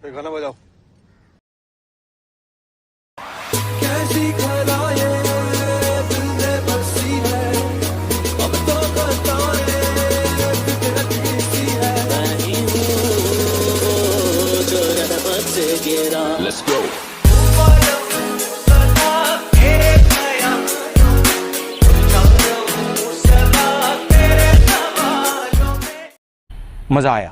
गाना बजाओ। कैसी खलाए दिल में बसी है, अब तो बताए फितरत कैसी है। नहीं हूँ जो रहमत से गिरा। Let's go. मज़ा आया।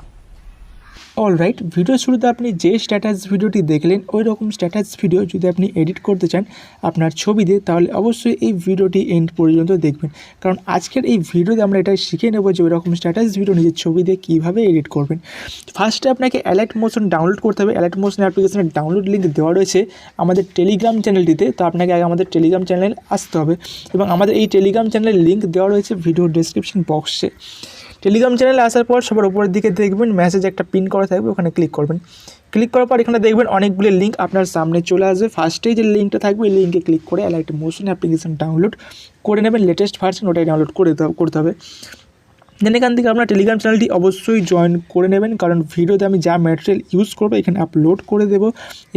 অলরাইট, ভিডিও শুরুতে আপনি যে স্ট্যাটাস ভিডিওটি দেখলেন ওই রকম স্ট্যাটাস ভিডিও যদি আপনি এডিট করতে চান আপনার ছবিতে, তাহলে অবশ্যই এই ভিডিওটি এন্ড পর্যন্ত দেখবেন, কারণ আজকের এই ভিডিওতে আমরা এটা শিখে নেব যে ওই রকম স্ট্যাটাস ভিডিও নিজের ছবি দিয়ে কীভাবে এডিট করবেন। ফার্স্টে আপনাকে অ্যালাইট মোশন ডাউনলোড করতে হবে। অ্যালাইট মোশন অ্যাপ্লিকেশনের ডাউনলোড লিঙ্ক দেওয়া রয়েছে আমাদের টেলিগ্রাম চ্যানেলটিতে, তো আপনাকে আগে আমাদের টেলিগ্রাম চ্যানেলে আসতে হবে এবং আমাদের এই টেলিগ্রাম চ্যানেলের লিঙ্ক দেওয়া রয়েছে ভিডিও ডেসক্রিপশন বক্সে। টেলিগ্রাম চ্যানেলে আসার পর সবার উপরের দিকে দেখবেন মেসেজ একটা পিন করা থাকবে, ওখানে ক্লিক করবেন। ক্লিক করার পর এখানে দেখবেন অনেকগুলি লিঙ্ক আপনার সামনে চলে আসবে। ফার্স্টেই যে লিঙ্কটা থাকবে এই লিঙ্কে ক্লিক করে অ্যালাইট মোশন অ্যাপ্লিকেশন ডাউনলোড করে নেবেন। লেটেস্ট ভার্সন ওটাই ডাউনলোড করতে হবে। দেন এখান থেকে আপনার টেলিগ্রাম চ্যানেলটি অবশ্যই জয়েন করে নেবেন, কারণ ভিডিওতে আমি যা ম্যাটেরিয়াল ইউজ করবো এখানে আপলোড করে দেবো।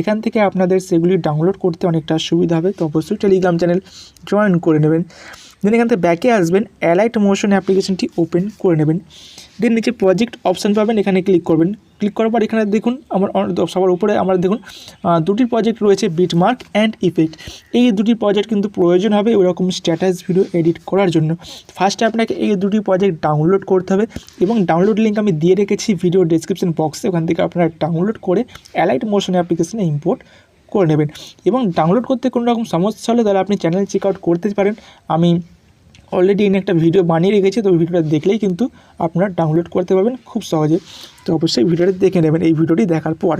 এখান থেকে আপনাদের সেগুলি ডাউনলোড করতে অনেকটা সুবিধা হবে, তো অবশ্যই টেলিগ্রাম চ্যানেল জয়েন করে নেবেন। দেন এখান থেকে ব্যাকে আসবেন, অ্যালাইট মোশন অ্যাপ্লিকেশনটি ওপেন করে নেবেন। দেন নিচে প্রজেক্ট অপশান পাবেন, এখানে ক্লিক করবেন। ক্লিক করার পর এখানে দেখুন সবার উপরে আমরা দেখুন দুটি প্রজেক্ট রয়েছে, বিটমার্ক অ্যান্ড ইফেক্ট। এই দুটি প্রজেক্ট কিন্তু প্রয়োজন হবে ওইরকম স্ট্যাটাস ভিডিও এডিট করার জন্য। ফার্স্টে আপনাকে এই দুটি প্রজেক্ট ডাউনলোড করতে হবে এবং ডাউনলোড লিঙ্ক আমি দিয়ে রেখেছি ভিডিও ডেসক্রিপশন বক্সে, ওখান থেকে আপনারা ডাউনলোড করে অ্যালাইট মোশন অ্যাপ্লিকেশনে ইম্পোর্ট করে নেবেন। এবং ডাউনলোড করতে কোনো রকম সমস্যা হলে তাহলে আপনি চ্যানেল চেক আউট করতে পারেন। আমি অলরেডি এনে একটা ভিডিও বানিয়ে রেখেছি, তো ভিডিওটা দেখলেই কিন্তু আপনারা ডাউনলোড করতে পারবেন খুব সহজে। তো অবশ্যই ভিডিওটা দেখে নেবেন এই ভিডিওটি দেখার পর।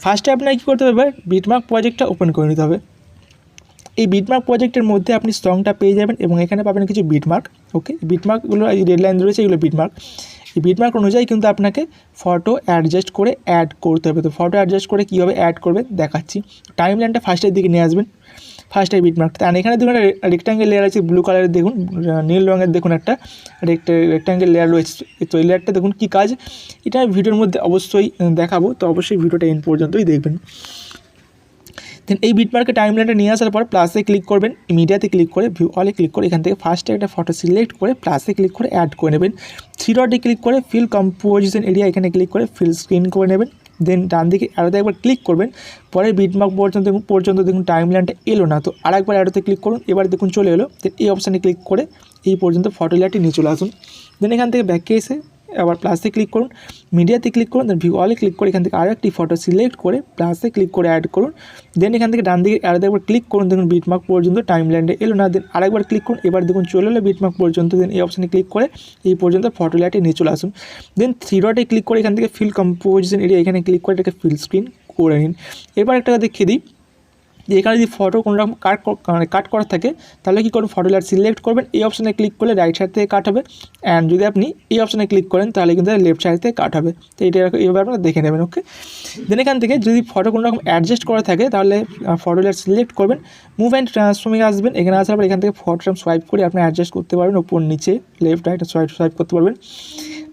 ফার্স্টে আপনাকে কী করতে হবে, বিটমার্ক প্রজেক্টটা ওপেন করে নিতে হবে। এই বিটমার্ক প্রজেক্টের মধ্যে আপনি সংটা পেয়ে যাবেন এবং এখানে পাবেন কিছু বিটমার্ক। ওকে, বিটমার্কগুলো এই রেড লাইন রয়েছে, এগুলো বিটমার্ক। এই বিটমার্ক অনুযায়ী কিন্তু আপনাকে ফটো অ্যাডজাস্ট করে অ্যাড করতে হবে। তো ফটো অ্যাডজাস্ট করে কীভাবে অ্যাড করবেন দেখাচ্ছি। টাইম লাইনটা ফার্স্টের দিকে নিয়ে আসবেন, ফার্স্টের বিটমার্কটা। আর এখানে দেখুন রেক্ট্যাঙ্গেল লেয়ার আছে ব্লু কালারের, দেখুন নীল রঙের দেখুন একটা রেক্ট্যাঙ্গেল লেয়ার রয়েছে। তো এই লেয়ারটা দেখুন কী কাজ, এটা ভিডিওর মধ্যে অবশ্যই দেখাবো, তো অবশ্যই ভিডিওটা এন্ড পর্যন্তই দেখবেন। দেন এই বিটমার্কে টাইমলাইনটা নিয়ে আসার পর প্লাসে ক্লিক করবেন, মিডিয়াতে ক্লিক করে ভিউ অলে ক্লিক করে এখান থেকে ফার্স্টে একটা ফটো সিলেক্ট করে প্লাসে ক্লিক করে অ্যাড করে নেবেন। থ্রি ডটে ক্লিক করে ফিল কম্পোজিশন এরিয়া এখানে ক্লিক করে ফিল স্ক্রিন করে নেবেন। দেন ডান দিকে অ্যারোতে একবার ক্লিক করবেন, পরে বিটমার্ক পর্যন্ত দেখুন টাইমলাইনটা এলো না, তো আরেকবার অ্যারোতে ক্লিক করুন, এবার দেখুন চলে এলো। দেন এই অপশানে ক্লিক করে এই পর্যন্ত ফটো লেয়ারটি নিয়ে চলে আসুন। দেন এখান থেকে ব্যাকে এসে আবার প্লাসে ক্লিক করুন, মিডিয়াতে ক্লিক করুন, দেন ভিউ অলে ক্লিক করে এখান থেকে আরও একটি ফটো সিলেক্ট করে প্লাসে ক্লিক করে অ্যাড করুন। দেন এখান থেকে ডান দিকে অ্যারোতে একবার ক্লিক করুন, দেখুন বিটমার্ক পর্যন্ত টাইমলাইনটা এলো না। দেন আরেকবার ক্লিক করুন, এবার দেখুন চলে এলো বিটমার্ক পর্যন্ত। দেন এই অপশানে ক্লিক করে এই পর্যন্ত ফটো লেয়ারটি নিয়ে চলে আসুন। দেন থ্রি ডটে ক্লিক করে এখান থেকে ফিল কম্পোজিশন এরিয়া এখানে ক্লিক করে এটাকে ফিল স্ক্রিন করে নিন। এবার একটা দেখিয়ে দিই যে এখানে যদি ফটো কোনো রকম কাট করা থাকে তাহলে কী করবেন, ফটো লেয়ার সিলেক্ট করবেন, এই অপশানে ক্লিক করলে রাইট সাইড থেকে কাট হবে, অ্যান্ড যদি আপনি এই অপশানে ক্লিক করেন তাহলে কিন্তু লেফট সাইড থেকে কাট হবে। তো এটা এইভাবে আপনারা দেখে নেবেন। ওকে, দেন এখান থেকে যদি ফটো কোনো রকম অ্যাডজাস্ট করা থাকে তাহলে ফটো লেয়ার সিলেক্ট করবেন, মুভ অ্যান্ড ট্রান্সফর্মে আসবেন। এখানে আসার পর এখান থেকে ফটোটা সোয়াইপ করে আপনি অ্যাডজাস্ট করতে পারবেন, ওপর নিচে লেফট রাইট সোয়াইপ করতে পারবেন।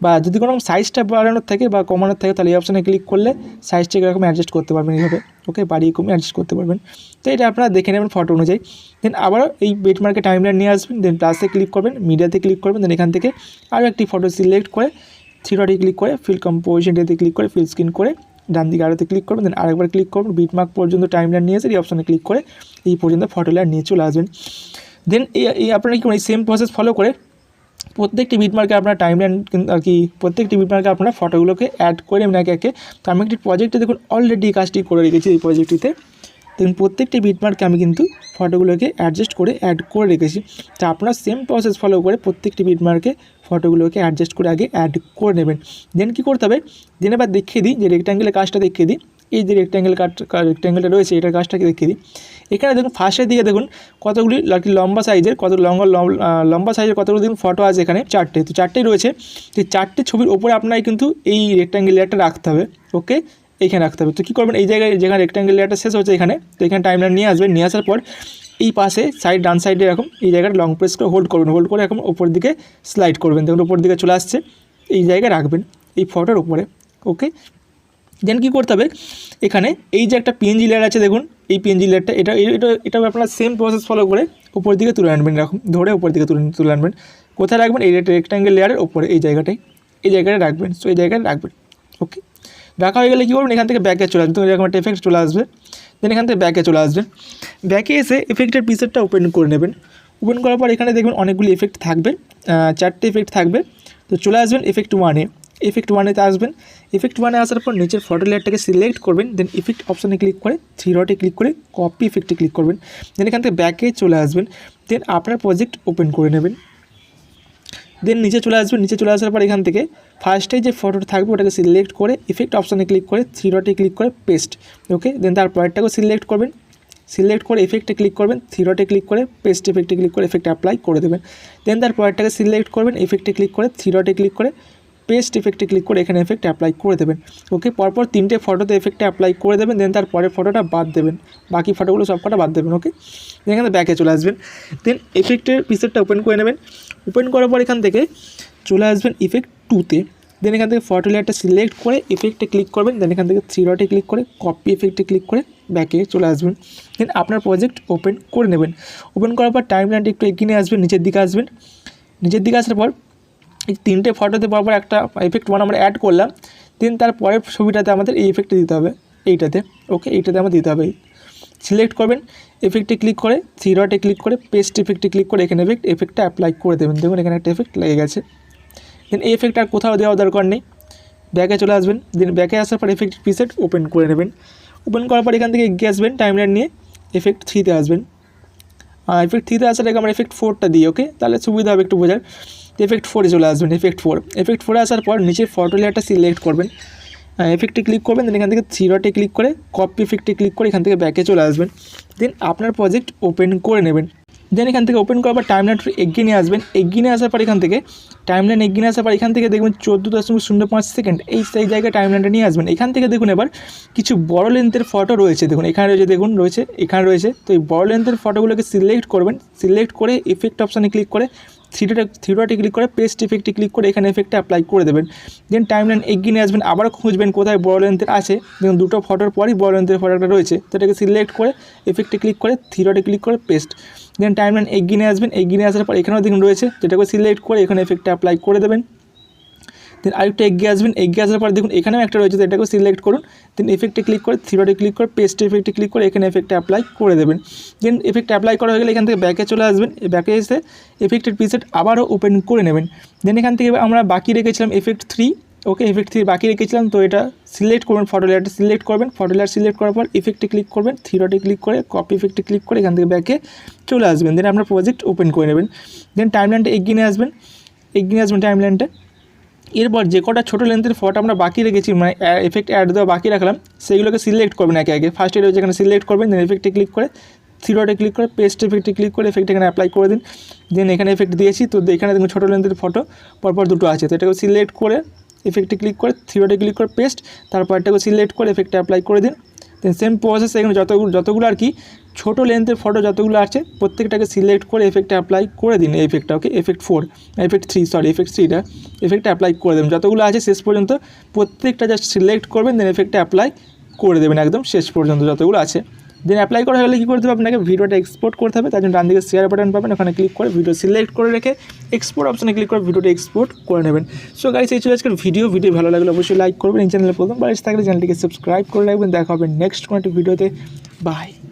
বা যদি কোনো রকম সাইজটা বাড়ানোর থাকে বা কমানোর থাকে তাহলে এই অপশানে ক্লিক করলে সাইজটা এরকম অ্যাডজাস্ট করতে পারবেন এইভাবে। ওকে, বাড়িয়ে কমিয়ে অ্যাডজাস্ট করতে পারবেন। তো এটা আপনারা দেখে নেবেন ফটো অনুযায়ী। দেন আবারও এই বিটমার্কে টাইমলাইন নিয়ে আসবেন, দেন প্লাসে ক্লিক করবেন, মিডিয়াতে ক্লিক করবেন। দেন এখান থেকে আরও একটি ফটো সিলেক্ট করে থ্রি ডটে ক্লিক করে ফিল কম্পোজিশনটাতে ক্লিক করে ফিল স্ক্রিন করে ডান দিকে আরোতে ক্লিক করবেন। দেন আরেকবার ক্লিক করবেন, বিটমার্ক পর্যন্ত টাইমলাইন নিয়ে এসে এই অপশানে ক্লিক করে এই পর্যন্ত ফটো লেয়ার নিয়ে চলে আসবেন। দেন এই আপনারা কি করেন, এই সেম প্রসেস ফলো করে প্রত্যেকটি বিটমার্কে আপনার টাইমলাইন আর কি প্রত্যেকটি বিটমার্কে আপনারা ফটোগুলোকে অ্যাড করে নেবেন একে একে। তো আমি একটি প্রজেক্টে দেখুন অলরেডি কাজটি করে রেখেছি। এই প্রজেক্টটিতে দেখুন প্রত্যেকটি বিটমার্কে আমি কিন্তু ফটোগুলোকে অ্যাডজাস্ট করে অ্যাড করে রেখেছি। তো আপনারা সেম প্রসেস ফলো করে প্রত্যেকটি বিটমার্কে ফটোগুলোকে অ্যাডজাস্ট করে আগে অ্যাড করে নেবেন। দেন কী করতে হবে, দেন এবার দেখিয়ে দিই যে রেক্ট্যাঙ্গেলের কাজটা দেখিয়ে দিই। এই যে রেক্ট্যাঙ্গেলটা রয়েছে এটার কাজটাকে দেখিয়ে দিই। এখানে দেখুন ফার্স্টের দিকে দেখুন কতগুলি লম্বা সাইজের লম্বা সাইজের কতগুলো দেখুন ফটো আছে এখানে চারটে, তো চারটেই রয়েছে। তো চারটে ছবির ওপরে আপনাকে কিন্তু এই রেক্ট্যাঙ্গেল লেয়ারটা রাখতে হবে। ওকে, এইখানে রাখতে হবে। তো কী করবেন, এই জায়গায় যেখানে রেক্ট্যাঙ্গেল লেয়ারটা শেষ হচ্ছে এখানে, তো এখানে টাইমলাইন নিয়ে আসবেন। নিয়ে আসার পর এই পাশে ডান সাইডে এরকম এই জায়গাটা লং প্রেস করে হোল্ড করবেন, হোল্ড করে এখন ওপর দিকে স্লাইড করবেন, দেখুন ওপর দিকে চলে আসছে, এই জায়গায় রাখবেন এই ফটোর উপরে। ওকে, দেন কী করতে হবে, এখানে এই যে একটা পিএনজি লেয়ার আছে দেখুন, এই পিএনজি লেয়ারটা এটাও আপনারা সেম প্রসেস ফলো করে উপর দিকে তুলে আনবেন, এরকম ধরে উপর দিকে তুলে আনবেন। কোথায় রাখবেন, এই রেক্ট্যাঙ্গেল লেয়ারের ওপরে এই জায়গাটায় রাখবেন। সো এই জায়গায় রাখবেন। ওকে, রাখা হয়ে গেলে কী করবেন, এখান থেকে ব্যাকে চলে আসবেন, তো এরকম একটা এফেক্ট চলে আসবে। দেন এখান থেকে ব্যাকে চলে আসবেন, ব্যাকে এসে এফেক্টের পিসেটটা ওপেন করে নেবেন। ওপেন করার পর এখানে দেখবেন অনেকগুলি এফেক্ট থাকবে, 4টে এফেক্ট থাকবে। তো চলে আসবেন এফেক্ট 1-এ, এফেক্ট 1-এতে আসবেন। এফেক্ট 1-এ আসার পর নিচের ফটো লেয়ারটাকে সিলেক্ট করবেন, দেন ইফেক্ট অপশানে ক্লিক করে 3 ডটে ক্লিক করে কপি ইফেক্টে ক্লিক করবেন। দেন এখান থেকে ব্যাকে চলে আসবেন, দেন আপনার প্রজেক্ট ওপেন করে নেবেন। দেন নিচে চলে আসবেন, নিচে চলে আসার পর এখান থেকে ফার্স্টে যে ফটোটা থাকবে ওটাকে সিলেক্ট করে ইফেক্ট অপশানে ক্লিক করে 3 ডটে ক্লিক করে পেস্ট। ওকে, দেন তার পরেরটাকেও সিলেক্ট করবেন, সিলেক্ট করে ইফেক্টে ক্লিক করবেন, 3 ডটে ক্লিক করে পেস্ট ইফেক্টে ক্লিক করে ইফেক্ট অ্যাপ্লাই করে দেবেন। দেন তার পরেরটাকে সিলেক্ট করবেন, ইফেক্টে ক্লিক করে 3 ডটে ক্লিক করে পেস্ট ইফেক্টে ক্লিক করে এখানে এফেক্ট অ্যাপ্লাই করে দেবেন। ওকে, পরপর 3টে ফটোতে এফেক্টে অ্যাপ্লাই করে দেবেন। দেন তার পরের ফটোটা বাদ দেবেন, বাকি ফটোগুলো সব কটা বাদ দেবেন। ওকে, এখানে ব্যাকে চলে আসবেন, দেন এফেক্টের পিসেটটা ওপেন করে নেবেন। ওপেন করার পর এখান থেকে চলে আসবেন ইফেক্ট 2-তে। দেন এখান থেকে ফটো লেয়ারটা সিলেক্ট করে ইফেক্টে ক্লিক করবেন, দেন এখান থেকে 3 ডটে ক্লিক করে কপি ইফেক্টে ক্লিক করে ব্যাকে চলে আসবেন। দেন আপনার প্রজেক্ট ওপেন করে নেবেন। ওপেন করার পর টাইম লাইনটা একটু এগিয়ে নিয়ে আসবেন, নিচের দিকে আসবেন। নিচের দিকে আসার পর এই 3টে ফটোতে পরপর একটা এফেক্ট 1 আমরা অ্যাড করলাম। দেন তার পরের ছবিটাতে আমাদের এই এফেক্টটা দিতে হবে, এইটাতে। ওকে, এইটাতে আমাদের দিতে হবে। সিলেক্ট করবেন, এফেক্টে ক্লিক করে 3 ডটে ক্লিক করে পেস্ট ইফেক্টে ক্লিক করে এখানে এফেক্টটা অ্যাপ্লাই করে দেবেন। দেখুন এখানে একটা এফেক্ট লেগে গেছে। দেন এই এফেক্ট আর কোথাও দেওয়া দরকার নেই, ব্যাকে চলে আসবেন। দেন ব্যাকে আসার পর এফেক্ট প্রিসেট ওপেন করে নেবেন। ওপেন করার পর এখান থেকে এগিয়ে আসবেন, টাইমলাইন নিয়ে এফেক্ট 3-তে আসবেন। এফেক্ট 3-তে আসার আগে আমরা এফেক্ট 4টা দিই। ওকে, তাহলে সুবিধা হবে একটু বোঝার। এফেক্ট 4-এ চলে আসবেন, এফেক্ট 4-এ আসার পর নিচের ফটো লেয়ারটা সিলেক্ট করবেন, এফেক্টে ক্লিক করবেন। দেন এখান থেকে 3 ডটে ক্লিক করে কপি ইফেক্টে ক্লিক করে এখান থেকে ব্যাকে চলে আসবেন। দেন আপনার প্রজেক্ট ওপেন করে নেবেন। দেন এখান থেকে ওপেন করার পর টাইমলাইন এগিয়ে নিয়ে আসবেন। এগিয়ে নিয়ে আসার পর এখান থেকে টাইমলাইন এগিয়ে নিয়ে আসার পর এখান থেকে দেখবেন 14.05 সেকেন্ড সেই জায়গায় টাইমলাইনটা নিয়ে আসবেন। এখান থেকে দেখুন এবার কিছু বড় লেন্থের ফটো রয়েছে, দেখুন এখানে রয়েছে, দেখুন রয়েছে, এখানে রয়েছে। তো এই বড় লেন্থের ফটোগুলোকে সিলেক্ট করবেন, সিলেক্ট করে ইফেক্ট অপশানে ক্লিক করে 3 ডটে ক্লিক করে পেস্ট ইফেক্টে ক্লিক করে এখানে এফেক্টটা অ্যাপ্লাই করে দেবেন। দেন টাইমলাইন এগিয়ে নিয়ে আসবেন, আবারও খুঁজবেন কোথায় বড় লেন্থের আছে। দেখুন দুটো ফটোর পরই বড় লেন্থের ফটোটা রয়েছে, তো এটাকে সিলেক্ট করে এফেক্টে ক্লিক করে 3 ডটে ক্লিক করে পেস্ট। দেন টাইমলাইন এগিয়ে নিয়ে আসবেন, এগিয়ে নিয়ে আসার পর এখানেও দেখুন রয়েছে, যেটাকে সিলেক্ট করে এখানে এফেক্টটা অ্যাপ্লাই করে দেবেন। দেন আরেকটা এগিয়ে আসবেন, এগিয়ে আসার পর দেখুন এখানেও একটা রয়েছে, তো এটাকেও সিলেক্ট করুন। দেন এফেক্টে ক্লিক করে 3 ডটে ক্লিক করে পেস্ট এফেক্টে ক্লিক করে এখানে এফেক্টটা অ্যাপ্লাই করে দেবেন। দেন এফেক্ট অ্যাপ্লাই করা হয়ে গেলে এখান থেকে ব্যাকে চলে আসবেন, ব্যাকে এসে এফেক্টের পিসেট আবারও ওপেন করে নেবেন। দেন এখান থেকে আমরা বাকি রেখেছিলাম এফেক্ট 3। ওকে, এফেক্ট 3 বাকি রেখেছিলাম, তো এটা সিলেক্ট করবেন, ফটো লেয়ারটা সিলেক্ট করবেন। ফটো লেয়ার সিলেক্ট করার পর ইফেক্টে ক্লিক করবেন, 3 ডটে ক্লিক করে কপি ইফেক্টে ক্লিক করে এখান থেকে ব্যাকে চলে আসবেন। দেন আপনার প্রজেক্ট ওপেন করে নেবেন। দেন টাইমলাইনটা এগিয়ে নিয়ে আসবেন, এগিয়ে নিয়ে আসবেন টাইমলাইনটা। এরপর যে কটা ছোটো লেন্থের ফটো আমরা বাকি রেখেছি, মানে এফেক্ট অ্যাড দেওয়া বাকি রাখলাম, সেইগুলোকে সিলেক্ট করবেন একে একে। ফার্স্টে রয়েছে এখানে সিলেক্ট করবেন, দেন এফেক্টে ক্লিক করে 3 ডটে ক্লিক করে পেস্ট এফেক্টে ক্লিক করে এফেক্ট এখানে অ্যাপ্লাই করে দিন। দেন এখানে এফেক্ট দিয়েছি, তো এখানে দেখুন ছোটো লেন্থের ফটো পরপর দুটো আছে, তো এটাকে সিলেক্ট করে এফেক্টে ক্লিক করে 3 ডটে ক্লিক করে পেস্ট, তারপর এটাকে সিলেক্ট করে এফেক্টে অ্যাপ্লাই করে দিন। দেন সেম প্রসেস এখানে যতগুলো আর কি ছোটো লেন্থের ফটো যতগুলো আছে প্রত্যেকটাকে সিলেক্ট করে এফেক্টে অ্যাপ্লাই করে দিন। এই এফেক্টটা ওকে, এফেক্ট 3টা এফেক্টে অ্যাপ্লাই করে দেবেন। যতগুলো আছে শেষ পর্যন্ত প্রত্যেকটা জাস্ট সিলেক্ট করবেন, দেন এফেক্টে অ্যাপ্লাই করে দেবেন একদম শেষ পর্যন্ত যতগুলো আছে। দেন অ্যাপ্লাই করা হলে কী করতে হবে, আপনাকে ভিডিওটা এক্সপোর্ট করতে হবে। তার জন্য ডান দিকে শেয়ার বাটন পাবেন, ওখানে ক্লিক করে ভিডিও সিলেক্ট করে রেখে এক্সপোর্ট অপশানে ক্লিক করে ভিডিওটা এক্সপোর্ট করে নেবেন। সো গাইস, এই ছিল আজকের ভিডিও ভালো লাগলে অবশ্যই লাইক করবেন। এই চ্যানেলে প্রথমবার এসে থাকলে চ্যানেলটিকে সাবস্ক্রাইব করে রাখবেন। দেখা হবে নেক্সট কোনো একটা ভিডিওতে। বাই।